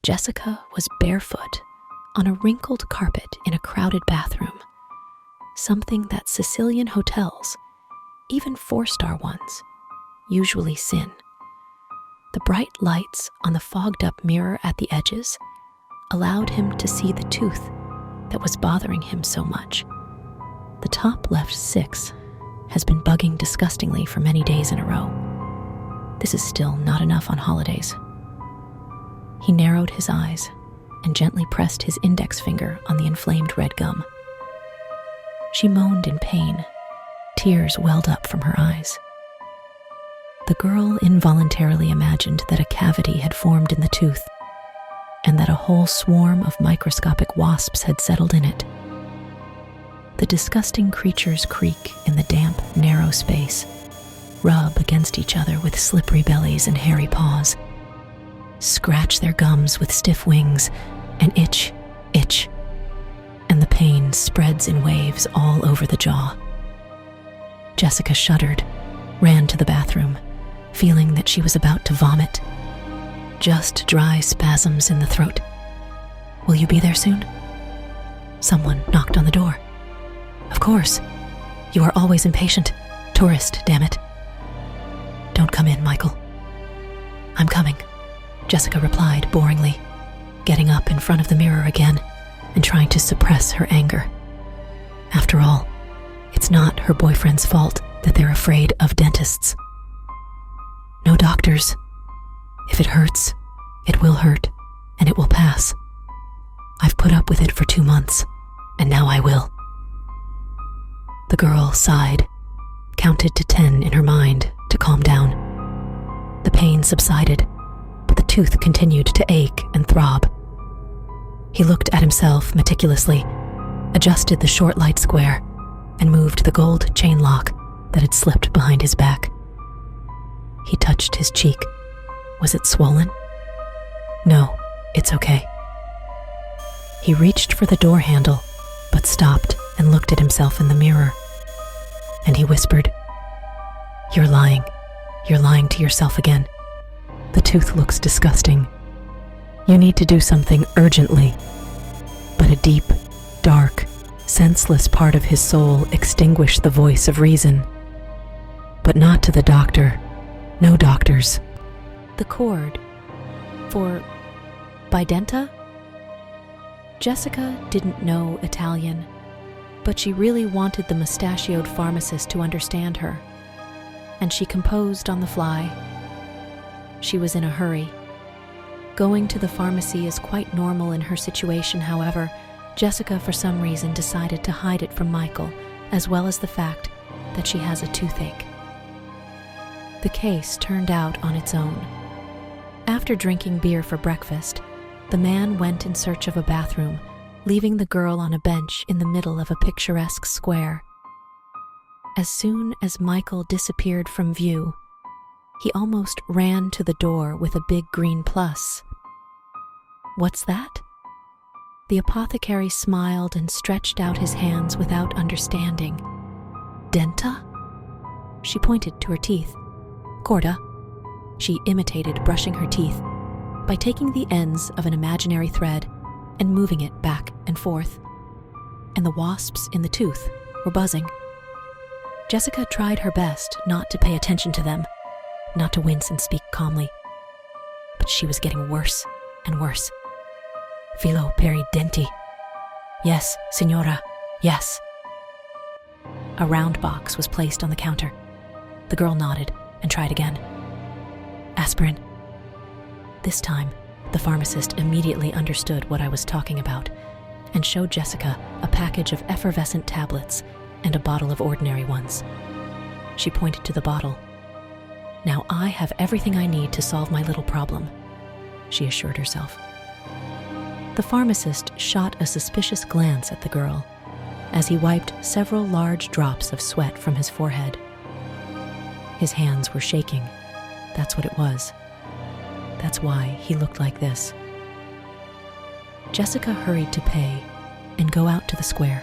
Jessica was barefoot on a wrinkled carpet in a crowded bathroom, something that Sicilian hotels, even four-star ones, usually sin. The bright lights on the fogged-up mirror at the edges allowed him to see the tooth that was bothering him so much. The top left 6 has been bugging disgustingly for many days in a row. This is still not enough on holidays. He narrowed his eyes and gently pressed his index finger on the inflamed red gum. She moaned in pain. Tears welled up from her eyes. The girl involuntarily imagined that a cavity had formed in the tooth and that a whole swarm of microscopic wasps had settled in it. The disgusting creatures creak in the damp, narrow space, rub against each other with slippery bellies and hairy paws, scratch their gums with stiff wings, and itch, and the pain spreads in waves all over the jaw. Jessica shuddered, ran to the bathroom, feeling that she was about to vomit. Just dry spasms in the throat. "Will you be there soon?" Someone knocked on the door. "Of course. You are always impatient. Tourist, damn it." "Don't come in, Michael." "I'm coming," Jessica replied boringly, getting up in front of the mirror again and trying to suppress her anger. After all, it's not her boyfriend's fault that they're afraid of dentists. No doctors. If it hurts, it will hurt, and it will pass. I've put up with it for 2 months, and now I will. The girl sighed, counted to 10 in her mind to calm down. The pain subsided, but the tooth continued to ache and throb. He looked at himself meticulously, adjusted the short light square, and moved the gold chain lock that had slipped behind his back. He touched his cheek. Was it swollen? No, it's okay. He reached for the door handle, but stopped and looked at himself in the mirror. And he whispered, "You're lying. You're lying to yourself again. The tooth looks disgusting. You need to do something urgently." But a deep, dark, senseless part of his soul extinguished the voice of reason. But not to the doctor. No doctors. The cord. For Bidenta? Jessica didn't know Italian, but she really wanted the mustachioed pharmacist to understand her, and she composed on the fly. She was in a hurry. Going to the pharmacy is quite normal in her situation, however. Jessica, for some reason, decided to hide it from Michael, as well as the fact that she has a toothache. The case turned out on its own. After drinking beer for breakfast, the man went in search of a bathroom, leaving the girl on a bench in the middle of a picturesque square. As soon as Michael disappeared from view, he almost ran to the door with a big green plus. "What's that?" The apothecary smiled and stretched out his hands without understanding. "Denta?" She pointed to her teeth. "Corda." She imitated brushing her teeth by taking the ends of an imaginary thread and moving it back and forth, and the wasps in the tooth were buzzing. Jessica tried her best not to pay attention to them, not to wince and speak calmly, but she was getting worse and worse. "Filo per I denti." "Yes, signora, yes." A round box was placed on the counter. The girl nodded and tried again. "Aspirin." This time, the pharmacist immediately understood what I was talking about and showed Jessica a package of effervescent tablets and a bottle of ordinary ones. She pointed to the bottle. "Now I have everything I need to solve my little problem," she assured herself. The pharmacist shot a suspicious glance at the girl as he wiped several large drops of sweat from his forehead. His hands were shaking. That's what it was. That's why he looked like this. Jessica hurried to pay and go out to the square,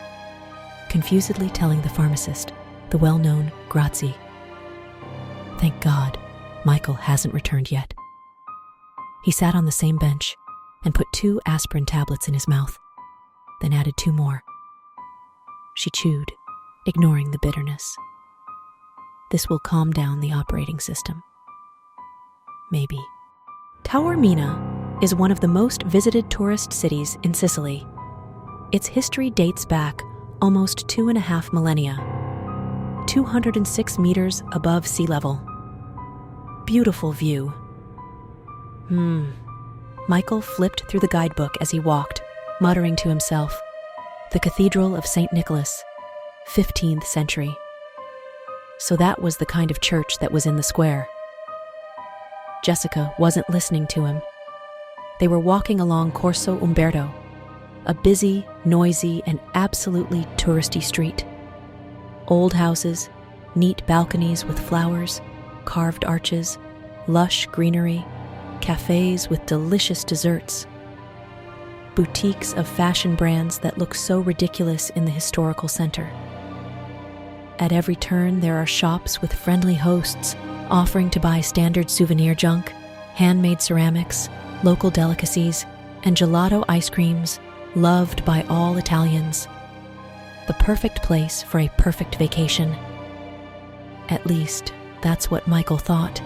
confusedly telling the pharmacist the well-known grazie. Thank God, Michael hasn't returned yet. He sat on the same bench, and put 2 aspirin tablets in his mouth, then added 2 more. She chewed, ignoring the bitterness. This will calm down the operating system. Maybe. Taormina is one of the most visited tourist cities in Sicily. Its history dates back almost 2.5 millennia, 206 meters above sea level. Beautiful view. Michael flipped through the guidebook as he walked, muttering to himself, "The Cathedral of St. Nicholas, 15th century. So that was the kind of church that was in the square." Jessica wasn't listening to him. They were walking along Corso Umberto, a busy, noisy, and absolutely touristy street. Old houses, neat balconies with flowers, carved arches, lush greenery, cafes with delicious desserts, boutiques of fashion brands that look so ridiculous in the historical center. At every turn, there are shops with friendly hosts offering to buy standard souvenir junk, handmade ceramics, local delicacies, and gelato ice creams loved by all Italians. The perfect place for a perfect vacation. At least, that's what Michael thought.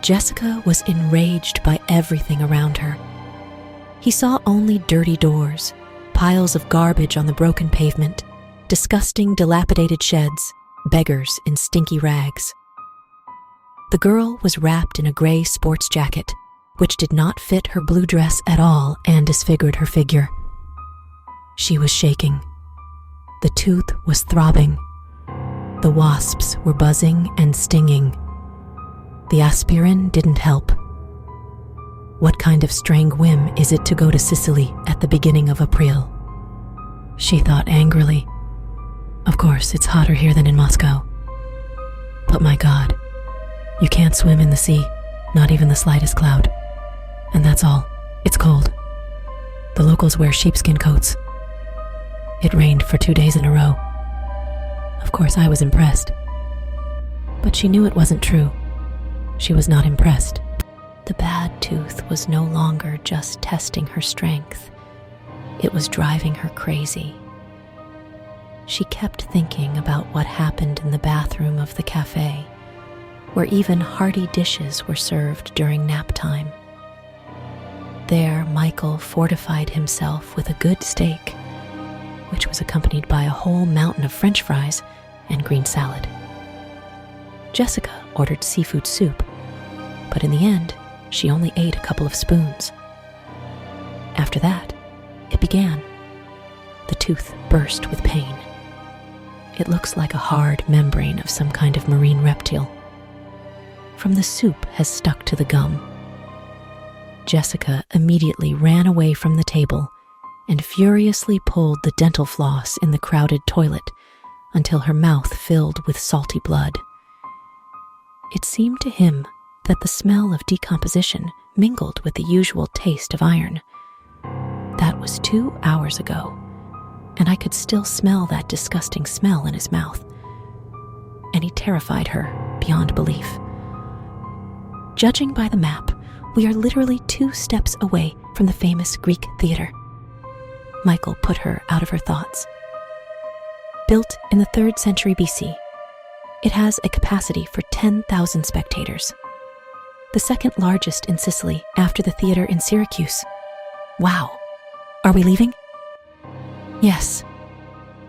Jessica was enraged by everything around her. He saw only dirty doors, piles of garbage on the broken pavement, disgusting, dilapidated sheds, beggars in stinky rags. The girl was wrapped in a gray sports jacket, which did not fit her blue dress at all and disfigured her figure. She was shaking. The tooth was throbbing. The wasps were buzzing and stinging. The aspirin didn't help. What kind of strange whim is it to go to Sicily at the beginning of April? She thought angrily. Of course, it's hotter here than in Moscow. But my God, you can't swim in the sea, not even the slightest cloud. And that's all. It's cold. The locals wear sheepskin coats. It rained for 2 days in a row. Of course, I was impressed. But she knew it wasn't true. She was not impressed. The bad tooth was no longer just testing her strength. It was driving her crazy. She kept thinking about what happened in the bathroom of the cafe, where even hearty dishes were served during nap time. There, Michael fortified himself with a good steak, which was accompanied by a whole mountain of French fries and green salad. Jessica ordered seafood soup, but in the end, she only ate a couple of spoons. After that, it began. The tooth burst with pain. It looks like a hard membrane of some kind of marine reptile. From the soup has stuck to the gum. Jessica immediately ran away from the table and furiously pulled the dental floss in the crowded toilet until her mouth filled with salty blood. It seemed to him that the smell of decomposition mingled with the usual taste of iron. That was 2 hours ago, and I could still smell that disgusting smell in his mouth. And he terrified her beyond belief. Judging by the map, we are literally 2 steps away from the famous Greek theater. Michael put her out of her thoughts. Built in the 3rd century BC, it has a capacity for 10,000 spectators. The second largest in Sicily after the theater in Syracuse. Wow. Are we leaving? Yes.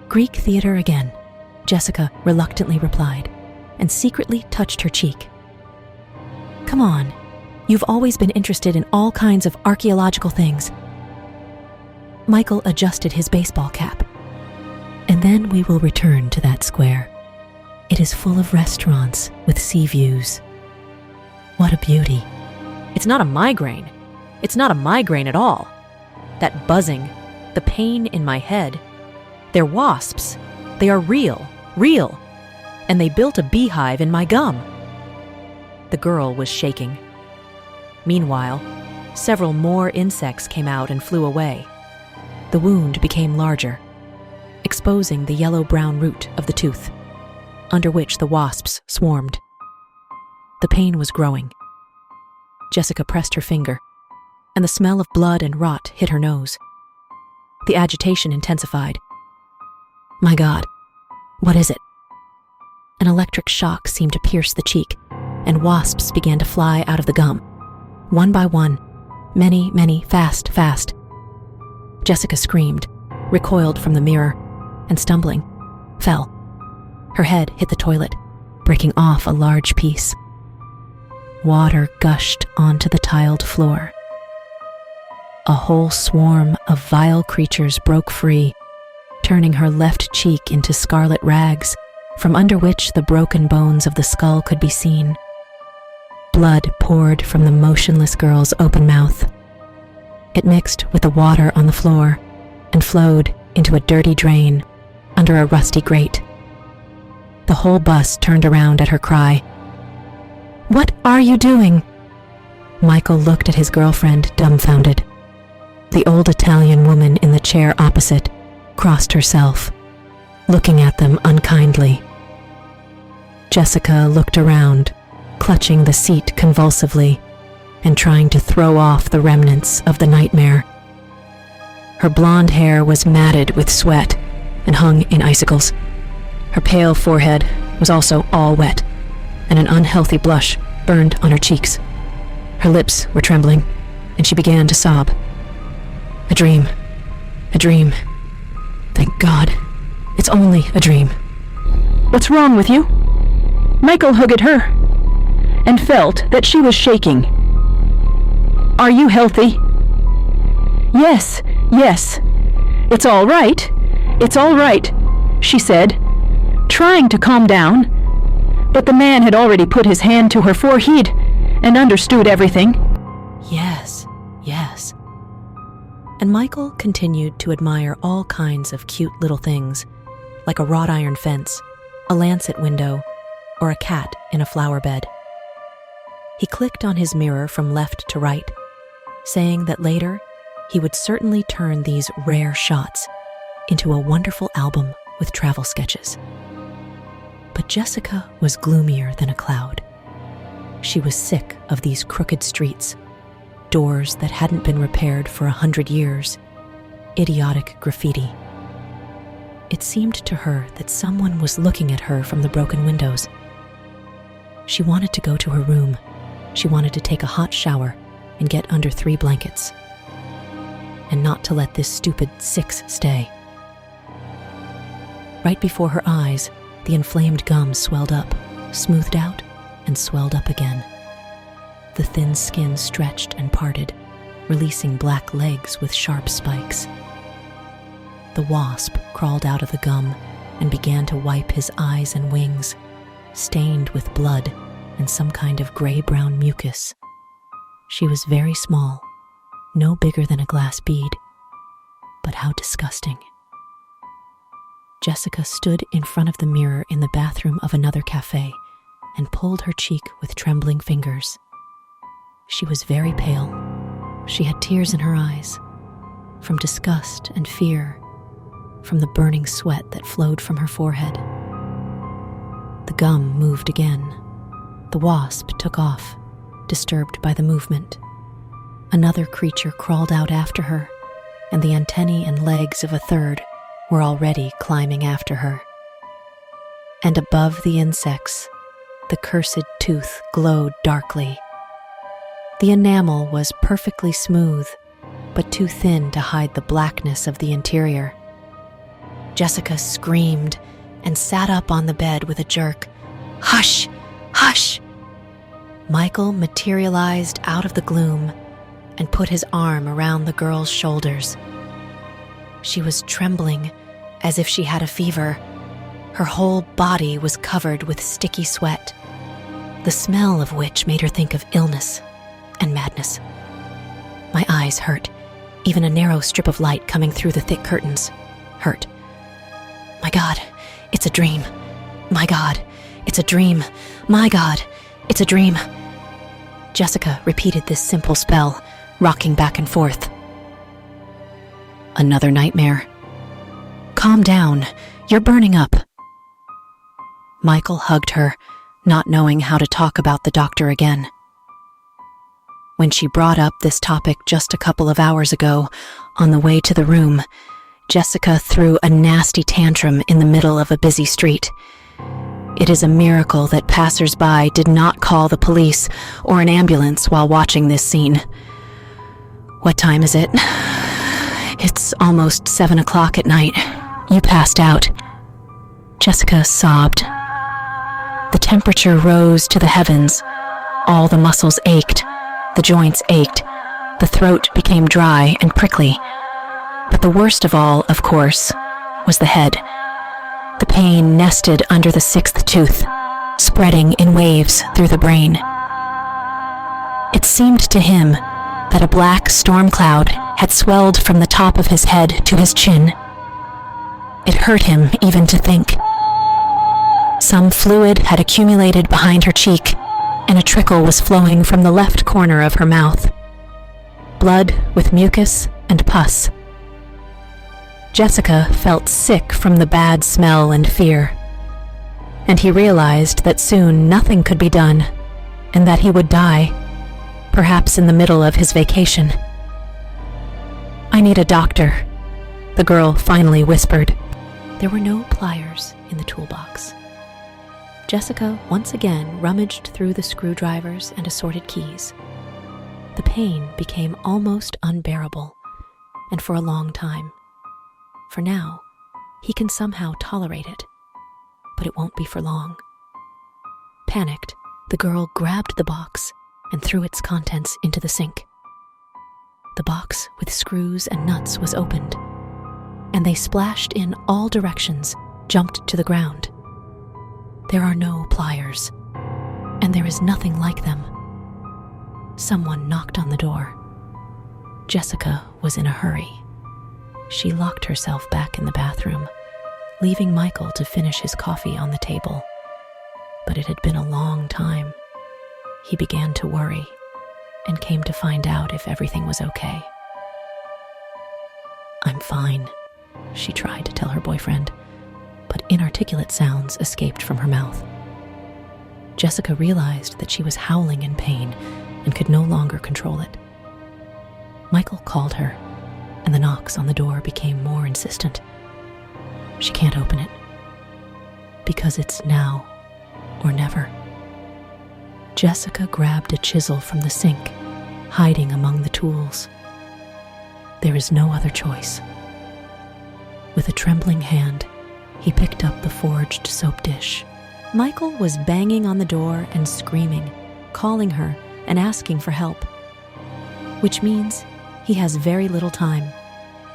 Greek theater again, Jessica reluctantly replied, and secretly touched her cheek. Come on. You've always been interested in all kinds of archaeological things. Michael adjusted his baseball cap. And then we will return to that square. It is full of restaurants with sea views. What a beauty. It's not a migraine. It's not a migraine at all. That buzzing, the pain in my head, they're wasps. They are real. And they built a beehive in my gum. The girl was shaking. Meanwhile, several more insects came out and flew away. The wound became larger, exposing the yellow-brown root of the tooth, under which the wasps swarmed. The pain was growing. Jessica pressed her finger. and the smell of blood and rot hit her nose. The agitation intensified. My God, what is it? An electric shock seemed to pierce the cheek, and wasps began to fly out of the gum. One by one, many, fast. Jessica screamed, recoiled from the mirror, and stumbling, fell. Her head hit the toilet, breaking off a large piece. Water gushed onto the tiled floor. A whole swarm of vile creatures broke free, turning her left cheek into scarlet rags, from under which the broken bones of the skull could be seen. Blood poured from the motionless girl's open mouth. It mixed with the water on the floor and flowed into a dirty drain under a rusty grate. The whole bus turned around at her cry. "What are you doing?" Michael looked at his girlfriend, dumbfounded. The old Italian woman in the chair opposite crossed herself, looking at them unkindly. Jessica looked around, clutching the seat convulsively and trying to throw off the remnants of the nightmare. Her blonde hair was matted with sweat and hung in icicles. Her pale forehead was also all wet, and an unhealthy blush burned on her cheeks. Her lips were trembling, and she began to sob. A dream. Thank God, it's only a dream. What's wrong with you? Michael hugged at her and felt that she was shaking. Are you healthy? Yes. It's all right, she said, trying to calm down. But the man had already put his hand to her forehead and understood everything. Yes. And Michael continued to admire all kinds of cute little things, like a wrought iron fence, a lancet window, or a cat in a flower bed. He clicked on his mirror from left to right, saying that later he would certainly turn these rare shots into a wonderful album with travel sketches. But Jessica was gloomier than a cloud. She was sick of these crooked streets, doors that hadn't been repaired for 100 years, idiotic graffiti. It seemed to her that someone was looking at her from the broken windows. She wanted to go to her room. She wanted to take a hot shower and get under 3 blankets, and not to let this stupid 6 stay. Right before her eyes, the inflamed gum swelled up, smoothed out, and swelled up again. The thin skin stretched and parted, releasing black legs with sharp spikes. The wasp crawled out of the gum and began to wipe his eyes and wings, stained with blood and some kind of gray-brown mucus. She was very small, no bigger than a glass bead, but how disgusting. Jessica stood in front of the mirror in the bathroom of another cafe and pulled her cheek with trembling fingers. She was very pale. She had tears in her eyes, from disgust and fear, from the burning sweat that flowed from her forehead. The gum moved again. The wasp took off, disturbed by the movement. Another creature crawled out after her, and the antennae and legs of a third were already climbing after her. And above the insects, the cursed tooth glowed darkly. The enamel was perfectly smooth, but too thin to hide the blackness of the interior. Jessica screamed and sat up on the bed with a jerk. "Hush! Hush!" Michael materialized out of the gloom and put his arm around the girl's shoulders. She was trembling as if she had a fever. Her whole body was covered with sticky sweat, the smell of which made her think of illness and madness. My eyes hurt. Even a narrow strip of light coming through the thick curtains hurt. My God, it's a dream. My God, it's a dream. My God, it's a dream. Jessica repeated this simple spell, rocking back and forth. Another nightmare. Calm down. You're burning up. Michael hugged her, not knowing how to talk about the doctor again. when she brought up this topic just a couple of hours ago on the way to the room. Jessica threw a nasty tantrum in the middle of a busy street. It is a miracle that passers-by did not call the police or an ambulance while watching this scene. What time is it? It's almost 7 o'clock at night. You passed out. Jessica sobbed. The temperature rose to the heavens. All the muscles ached. The joints ached. The throat became dry and prickly. But the worst of all, of course, was the head. The pain nested under the sixth tooth, spreading in waves through the brain. It seemed to him that a black storm cloud had swelled from the top of his head to his chin. It hurt him even to think. Some fluid had accumulated behind her cheek, and a trickle was flowing from the left corner of her mouth. Blood with mucus and pus. Jessica felt sick from the bad smell and fear, and he realized that soon nothing could be done, and that he would die, perhaps in the middle of his vacation. "I need a doctor," the girl finally whispered. There were no pliers in the toolbox. Jessica once again rummaged through the screwdrivers and assorted keys. The pain became almost unbearable, and for a long time. For now, he can somehow tolerate it, but it won't be for long. Panicked, the girl grabbed the box and threw its contents into the sink. The box with screws and nuts was opened, and they splashed in all directions, jumped to the ground. There are no pliers, and there is nothing like them. Someone knocked on the door. Jessica was in a hurry. She locked herself back in the bathroom, leaving Michael to finish his coffee on the table. But it had been a long time. He began to worry and came to find out if everything was okay. "I'm fine," she tried to tell her boyfriend, but inarticulate sounds escaped from her mouth. Jessica realized that she was howling in pain and could no longer control it. Michael called her, and the knocks on the door became more insistent. She can't open it, because it's now or never. Jessica grabbed a chisel from the sink, hiding among the tools. There is no other choice. With a trembling hand, he picked up the forged soap dish. Michael was banging on the door and screaming, calling her and asking for help. Which means he has very little time.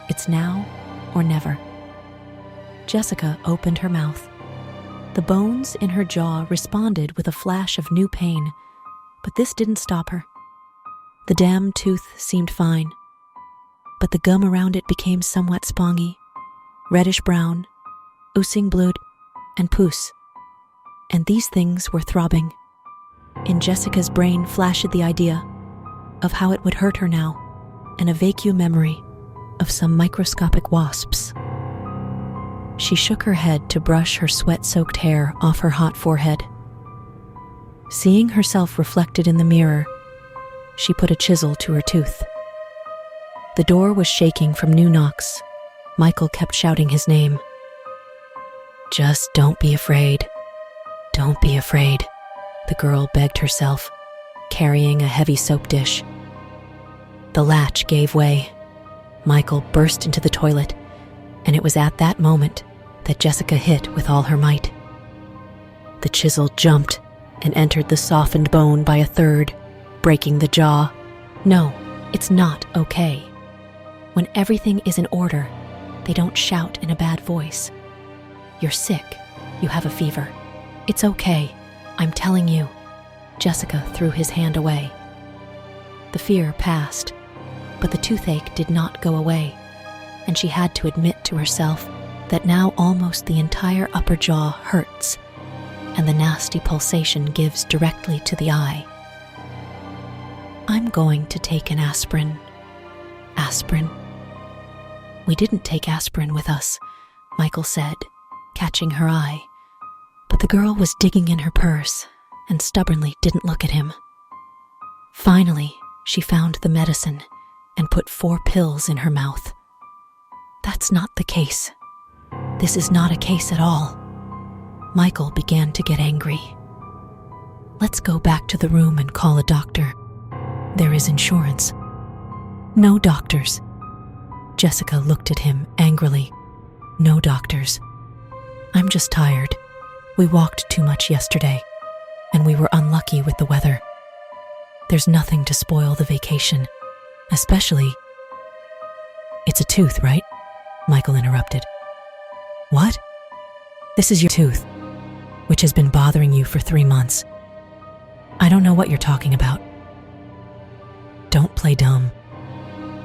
It's now or never. Jessica opened her mouth. The bones in her jaw responded with a flash of new pain, but this didn't stop her. The damn tooth seemed fine, but the gum around it became somewhat spongy, reddish-brown, oozing blood and pus. And these things were throbbing. In Jessica's brain flashed the idea of how it would hurt her now, and a vague memory of some microscopic wasps. She shook her head to brush her sweat-soaked hair off her hot forehead. Seeing herself reflected in the mirror, she put a chisel to her tooth. The door was shaking from new knocks. Michael kept shouting his name. "Just don't be afraid. Don't be afraid," the girl begged herself, carrying a heavy soap dish. The latch gave way. Michael burst into the toilet, and it was at that moment that Jessica hit with all her might. The chisel jumped and entered the softened bone by a third, breaking the jaw. No, it's not okay. When everything is in order, they don't shout in a bad voice. "You're sick. You have a fever. It's okay. I'm telling you." Jessica threw his hand away. The fear passed, but the toothache did not go away, and she had to admit to herself that now almost the entire upper jaw hurts, and the nasty pulsation gives directly to the eye. "I'm going to take an aspirin." Aspirin? "We didn't take aspirin with us," Michael said, catching her eye. But the girl was digging in her purse and stubbornly didn't look at him. Finally, She found the medicine and put 4 pills in her mouth. That's not the case. This is not a case at all. Michael began to get angry. Let's go back to the room and call a doctor. There is insurance. No doctors. Jessica looked at him angrily. No doctors. I'm just tired. We walked too much yesterday, and we were unlucky with the weather. There's nothing to spoil the vacation, especially... It's a tooth, right? Michael interrupted. What? This is your tooth, which has been bothering you for 3 months. I don't know what you're talking about. Don't play dumb.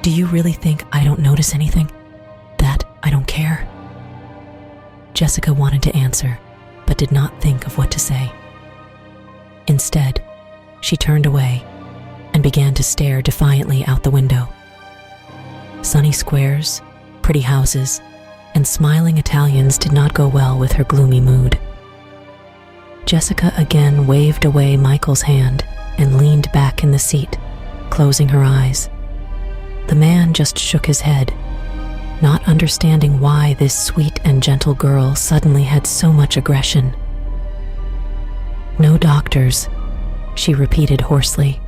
Do you really think I don't notice anything? That I don't care? Jessica wanted to answer, but did not think of what to say. Instead, she turned away and began to stare defiantly out the window. Sunny squares, pretty houses, and smiling Italians did not go well with her gloomy mood. Jessica again waved away Michael's hand and leaned back in the seat, closing her eyes. The man just shook his head, not understanding why this sweet and gentle girl suddenly had so much aggression. No doctors, she repeated hoarsely.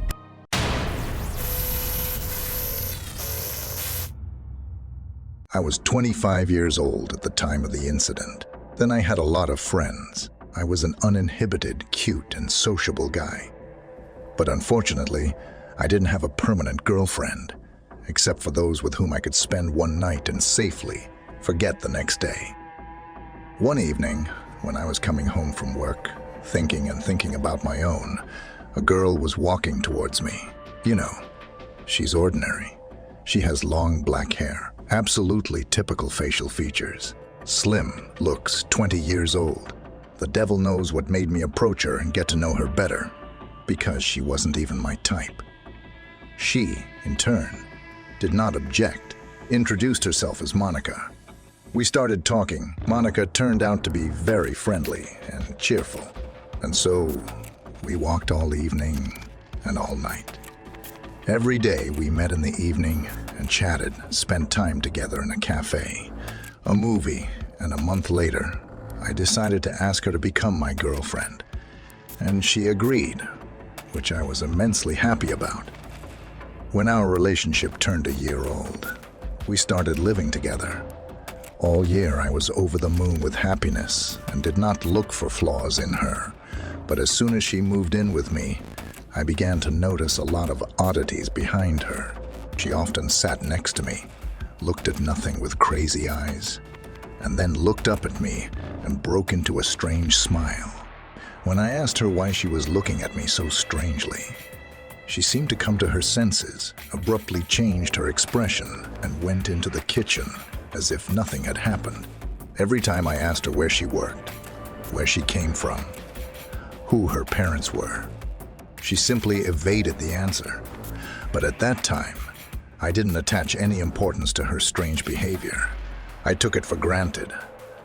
I was 25 years old at the time of the incident. Then I had a lot of friends. I was an uninhibited, cute, and sociable guy. But unfortunately, I didn't have a permanent girlfriend, except for those with whom I could spend one night and safely forget the next day. One evening, when I was coming home from work, thinking about my own, a girl was walking towards me. You know, she's ordinary. She has long black hair, absolutely typical facial features. Slim, looks 20 years old. The devil knows what made me approach her and get to know her better, because she wasn't even my type. She, in turn, did not object, introduced herself as Monica. We started talking. Monica turned out to be very friendly and cheerful. And so, we walked all evening and all night. Every day we met in the evening and chatted, spent time together in a cafe, a movie, and a month later, I decided to ask her to become my girlfriend. And she agreed, which I was immensely happy about. When our relationship turned a year old, we started living together. All year I was over the moon with happiness and did not look for flaws in her. But as soon as she moved in with me, I began to notice a lot of oddities behind her. She often sat next to me, looked at nothing with crazy eyes, and then looked up at me and broke into a strange smile. When I asked her why she was looking at me so strangely, she seemed to come to her senses, abruptly changed her expression, and went into the kitchen as if nothing had happened. Every time I asked her where she worked, where she came from, who her parents were, she simply evaded the answer. But at that time, I didn't attach any importance to her strange behavior. I took it for granted.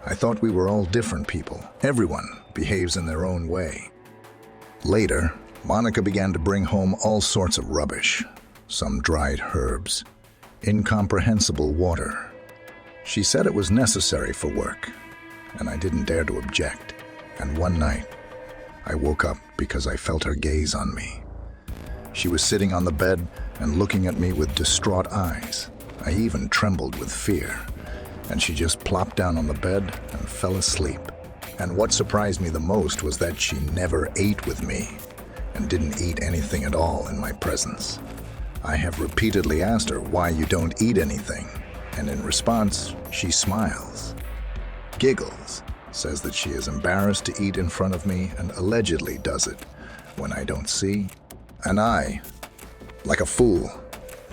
I thought we were all different people. Everyone behaves in their own way. Later, Monica began to bring home all sorts of rubbish, some dried herbs, incomprehensible water. She said it was necessary for work, and I didn't dare to object. And one night, I woke up because I felt her gaze on me. She was sitting on the bed and looking at me with distraught eyes. I even trembled with fear, and she just plopped down on the bed and fell asleep. And what surprised me the most was that she never ate with me and didn't eat anything at all in my presence. I have repeatedly asked her why you don't eat anything, and in response, she smiles, giggles, says that she is embarrassed to eat in front of me and allegedly does it when I don't see. And I, like a fool,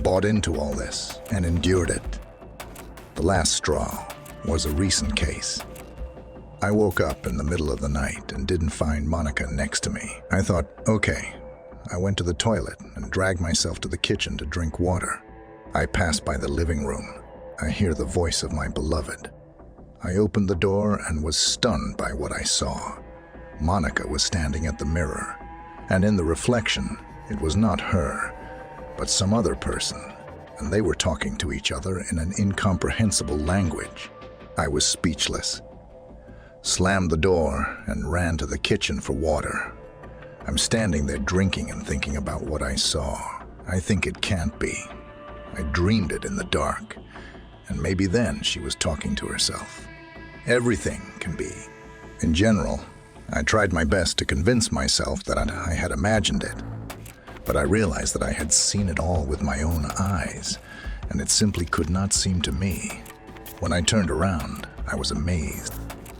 bought into all this and endured it. The last straw was a recent case. I woke up in the middle of the night and didn't find Monica next to me. I thought, okay. I went to the toilet and dragged myself to the kitchen to drink water. I passed by the living room. I hear the voice of my beloved. I opened the door and was stunned by what I saw. Monica was standing at the mirror, and in the reflection, it was not her, but some other person, and they were talking to each other in an incomprehensible language. I was speechless, slammed the door, and ran to the kitchen for water. I'm standing there drinking and thinking about what I saw. I think it can't be. I dreamed it in the dark, and maybe then she was talking to herself. Everything can be. In general, I tried my best to convince myself that I had imagined it, but I realized that I had seen it all with my own eyes, and it simply could not seem to me. When I turned around, I was amazed.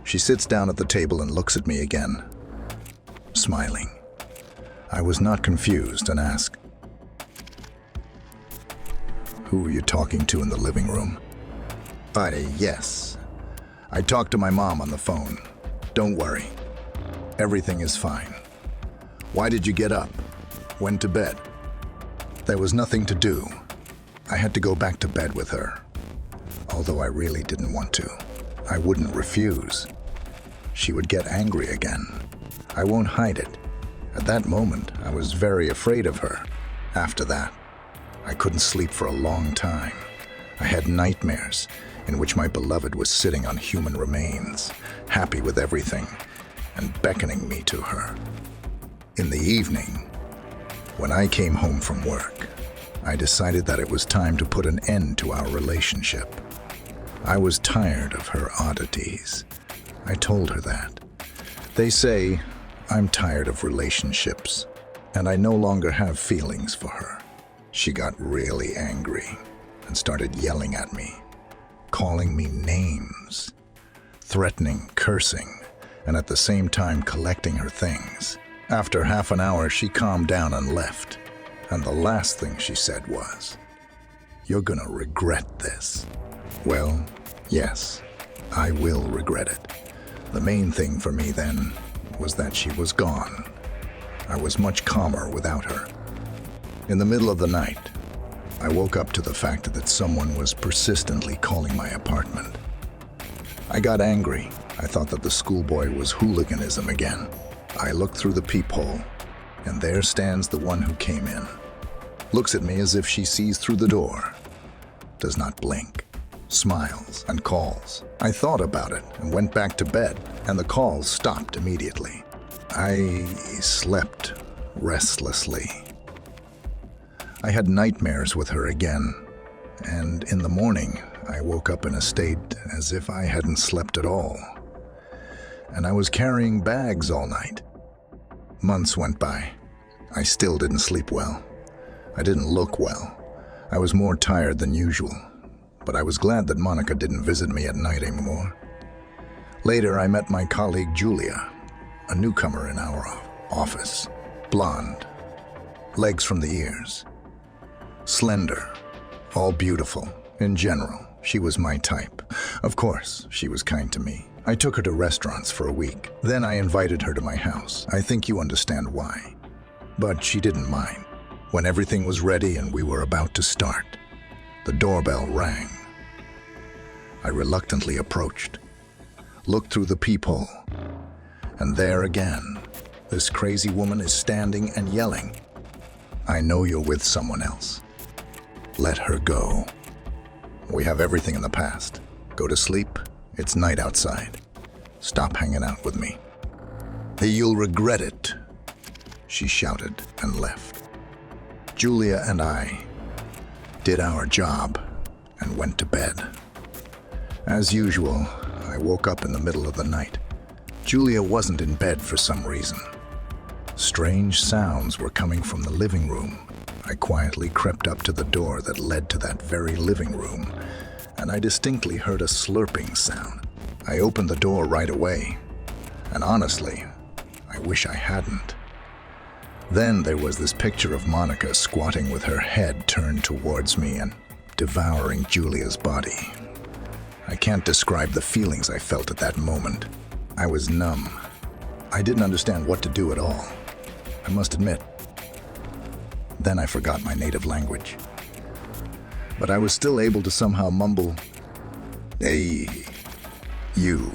She sits down at the table and looks at me again, smiling. I was not confused and asked, "Who were you talking to in the living room?" Yes. I talked to my mom on the phone. Don't worry. Everything is fine. Why did you get up? Went to bed? There was nothing to do. I had to go back to bed with her. Although I really didn't want to. I wouldn't refuse. She would get angry again. I won't hide it. At that moment, I was very afraid of her. After that, I couldn't sleep for a long time. I had nightmares in which my beloved was sitting on human remains, happy with everything, and beckoning me to her. In the evening, when I came home from work, I decided that it was time to put an end to our relationship. I was tired of her oddities. I told her that. They say I'm tired of relationships, and I no longer have feelings for her. She got really angry and started yelling at me, calling me names, threatening, cursing, and at the same time collecting her things. After half an hour, she calmed down and left, and the last thing she said was, "You're gonna regret this." Well, yes, I will regret it. The main thing for me then was that she was gone. I was much calmer without her. In the middle of the night, I woke up to the fact that someone was persistently calling my apartment. I got angry. I thought that the schoolboy was hooliganism again. I looked through the peephole, and there stands the one who came in. Looks at me as if she sees through the door. Does not blink. Smiles and calls. I thought about it and went back to bed, and the calls stopped immediately. I slept restlessly. I had nightmares with her again, and in the morning, I woke up in a state as if I hadn't slept at all. And I was carrying bags all night. Months went by. I still didn't sleep well. I didn't look well. I was more tired than usual, but I was glad that Monica didn't visit me at night anymore. Later, I met my colleague Julia, a newcomer in our office. Blonde, legs from the ears. Slender, all beautiful. In general, she was my type. Of course, she was kind to me. I took her to restaurants for a week. Then I invited her to my house. I think you understand why. But she didn't mind. When everything was ready and we were about to start, the doorbell rang. I reluctantly approached, looked through the peephole, and there again, this crazy woman is standing and yelling, "I know you're with someone else. Let her go. We have everything in the past. Go to sleep. It's night outside. Stop hanging out with me. You'll regret it," she shouted and left. Julia and I did our job and went to bed. As usual, I woke up in the middle of the night. Julia wasn't in bed for some reason. Strange sounds were coming from the living room. I quietly crept up to the door that led to that very living room, and I distinctly heard a slurping sound. I opened the door right away, and honestly, I wish I hadn't. Then there was this picture of Monica squatting with her head turned towards me and devouring Julia's body. I can't describe the feelings I felt at that moment. I was numb. I didn't understand what to do at all, I must admit. Then I forgot my native language. But I was still able to somehow mumble, "Hey, you,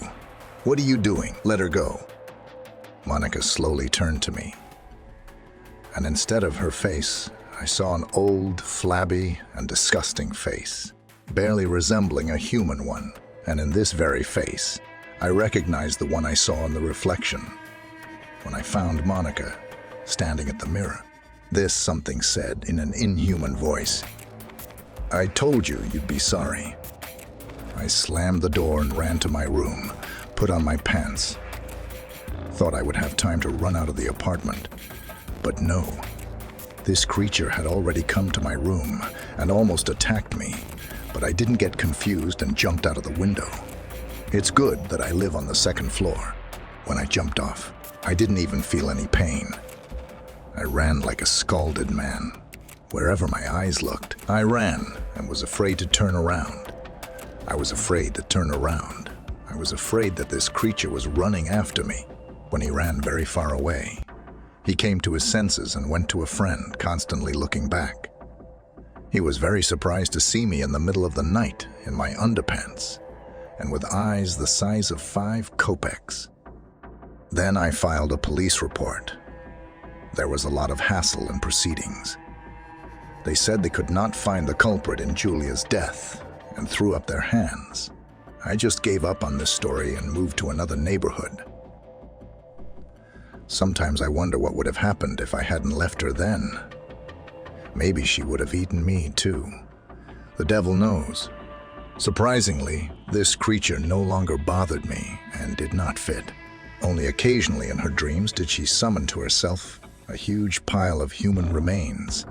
what are you doing? Let her go." Monica slowly turned to me, and instead of her face, I saw an old, flabby, and disgusting face, barely resembling a human one, and in this very face, I recognized the one I saw in the reflection when I found Monica standing at the mirror. This something said in an inhuman voice. "I told you you'd be sorry." I slammed the door and ran to my room, put on my pants. Thought I would have time to run out of the apartment, but no. This creature had already come to my room and almost attacked me, but I didn't get confused and jumped out of the window. It's good that I live on the second floor. When I jumped off, I didn't even feel any pain. I ran like a scalded man. Wherever my eyes looked, I ran and was afraid to turn around. I was afraid to turn around. I was afraid that this creature was running after me. When he ran very far away, he came to his senses and went to a friend, constantly looking back. He was very surprised to see me in the middle of the night in my underpants and with eyes the size of 5 kopecks. Then I filed a police report. There was a lot of hassle and proceedings. They said they could not find the culprit in Julia's death and threw up their hands. I just gave up on this story and moved to another neighborhood. Sometimes I wonder what would have happened if I hadn't left her then. Maybe she would have eaten me too. The devil knows. Surprisingly, this creature no longer bothered me and did not fit. Only occasionally in her dreams did she summon to herself a huge pile of human remains.